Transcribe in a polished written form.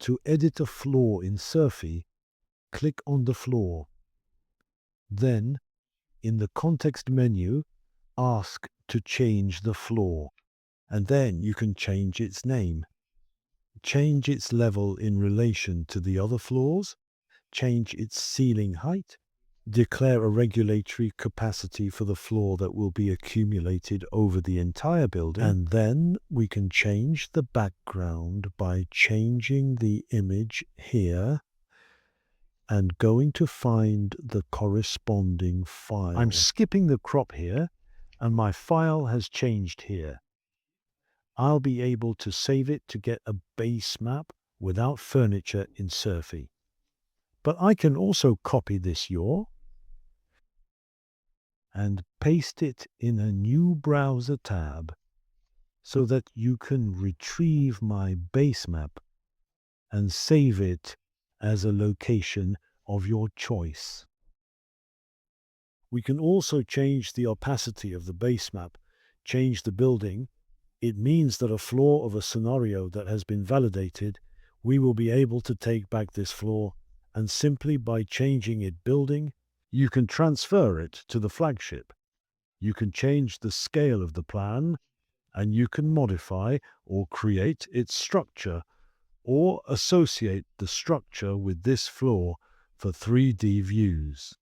To edit a floor in Surfy, click on the floor. Then, in the context menu, ask to change the floor, and then you can change its name. Change its level in relation to the other floors, change its ceiling height, declare a regulatory capacity for the floor that will be accumulated over the entire building, and then we can change the background by changing the image here and going to find the corresponding file. I'm skipping the crop here, and my file has changed here. I'll be able to save it to get a base map without furniture in Surfy. But I can also copy this URL and paste it in a new browser tab so that you can retrieve my base map and save it as a location of your choice. We can also change the opacity of the base map, change the building. It means that a floor of a scenario that has been validated, we will be able to take back this floor, and simply by changing its building, you can transfer it to the flagship. You can change the scale of the plan, and you can modify or create its structure, or associate the structure with this floor for 3D views.